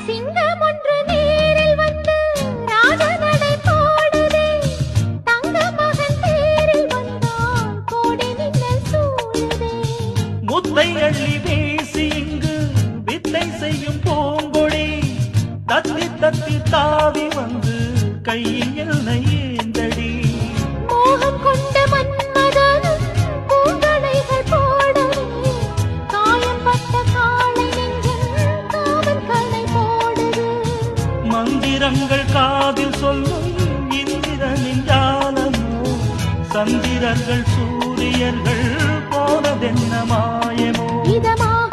சிங்கம் ஒன்று நேரில் வந்து ராஜநடை போடுதே. தங்க மகன் தேரில் வந்தால் கோடி மின்னல் சூழுதே. முத்தை அள்ளி வீசி இங்கு வித்தை செய்யும் பூங்கொடி தத்தி தத்தி தாவி வந்து கையில் என்னை ஏந்தடி. மோகம் கொண்ட மன்மதனும் பூங்கடைகள் போடவே. காயம் பட்ட காளை நெஞ்சில் காவல் கடை போடுது. மந்திரங்கள் காதில் சொல்லும் இந்திரனின் ஜாலமோ சந்திரர்கள் சூரியர்கள் போனதென்ன மாயமோ. இதமாக